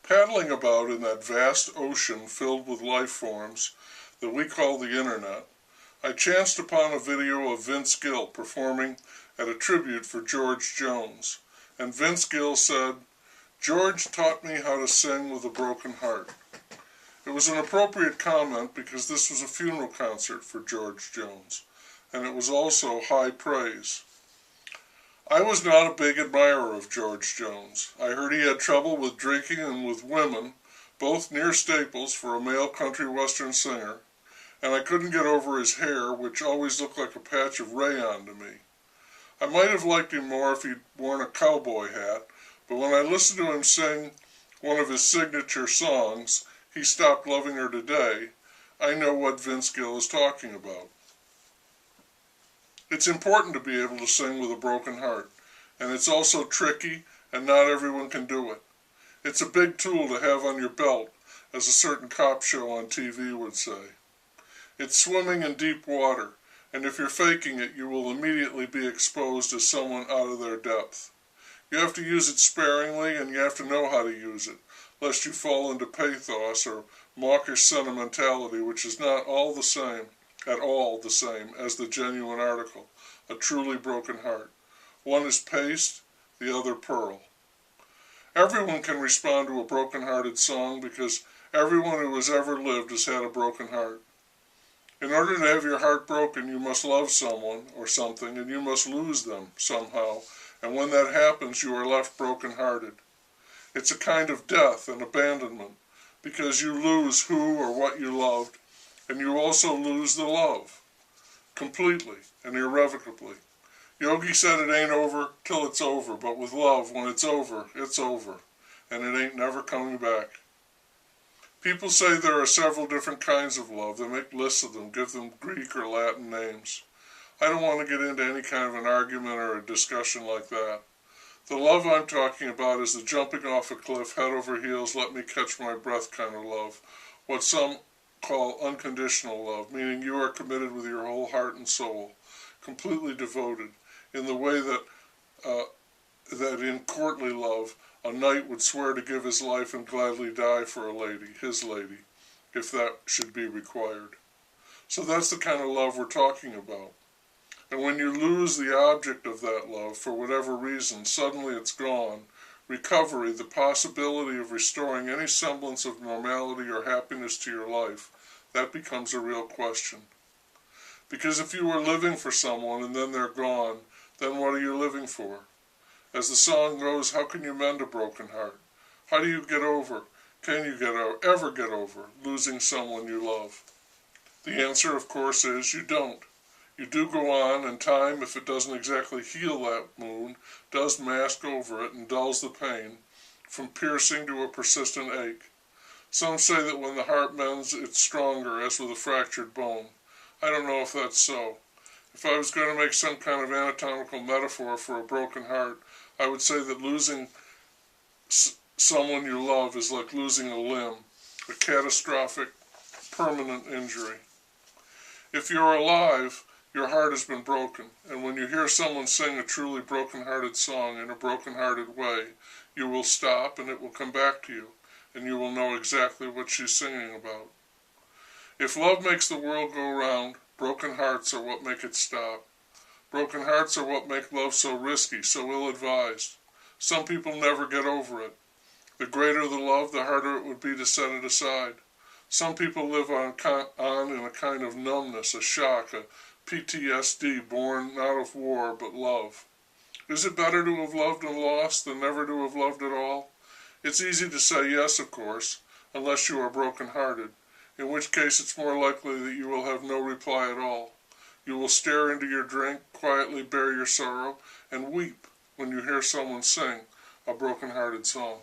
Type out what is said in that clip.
Paddling about in that vast ocean filled with life forms that we call the internet, I chanced upon a video of Vince Gill performing at a tribute for George Jones, and Vince Gill said, "George taught me how to sing with a broken heart." It was an appropriate comment because this was a funeral concert for George Jones, and it was also high praise. I was not a big admirer of George Jones. I heard he had trouble with drinking and with women, both near staples for a male country western singer, and I couldn't get over his hair, which always looked like a patch of rayon to me. I might have liked him more if he'd worn a cowboy hat, but when I listened to him sing one of his signature songs, "He Stopped Loving Her Today," I know what Vince Gill is talking about. It's important to be able to sing with a broken heart, and it's also tricky, and not everyone can do it. It's a big tool to have on your belt, as a certain cop show on TV would say. It's swimming in deep water, and if you're faking it, you will immediately be exposed as someone out of their depth. You have to use it sparingly, and you have to know how to use it, lest you fall into pathos or mawkish sentimentality, which is not at all the same as the genuine article, a truly broken heart. One is paste, the other pearl. Everyone can respond to a broken-hearted song because everyone who has ever lived has had a broken heart. In order to have your heart broken, you must love someone or something, and you must lose them somehow, and when that happens, you are left broken-hearted. It's a kind of death and abandonment, because you lose who or what you loved, and you also lose the love, completely and irrevocably. Yogi said it ain't over till it's over, but with love, when it's over, and it ain't never coming back. People say there are several different kinds of love. They make lists of them, give them Greek or Latin names. I don't want to get into any kind of an argument or a discussion like that. The love I'm talking about is the jumping off a cliff, head over heels, let me catch my breath kind of love, what some call unconditional love, meaning you are committed with your whole heart and soul, completely devoted, in the way that in courtly love, a knight would swear to give his life and gladly die for a lady, his lady, if that should be required. So that's the kind of love we're talking about. And when you lose the object of that love, for whatever reason, suddenly it's gone, recovery, the possibility of restoring any semblance of normality or happiness to your life, that becomes a real question. Because if you were living for someone and then they're gone, then what are you living for? As the song goes, how can you mend a broken heart? How do you get over, ever get over, losing someone you love? The answer, of course, is you don't. You do go on, and time, if it doesn't exactly heal that wound, does mask over it and dulls the pain, from piercing to a persistent ache. Some say that when the heart mends, it's stronger, as with a fractured bone. I don't know if that's so. If I was going to make some kind of anatomical metaphor for a broken heart, I would say that losing someone you love is like losing a limb, a catastrophic, permanent injury. If you're alive, your heart has been broken, and when you hear someone sing a truly broken-hearted song in a broken-hearted way, you will stop and it will come back to you, and you will know exactly what she's singing about. If love makes the world go round, broken hearts are what make it stop. Broken hearts are what make love so risky, so ill-advised. Some people never get over it. The greater the love, the harder it would be to set it aside. Some people live on in a kind of numbness, a shock, a PTSD born not of war but love. Is it better to have loved and lost than never to have loved at all? It's easy to say yes, of course, unless you are broken-hearted, in which case it's more likely that you will have no reply at all. You will stare into your drink, quietly bear your sorrow, and weep when you hear someone sing a broken-hearted song.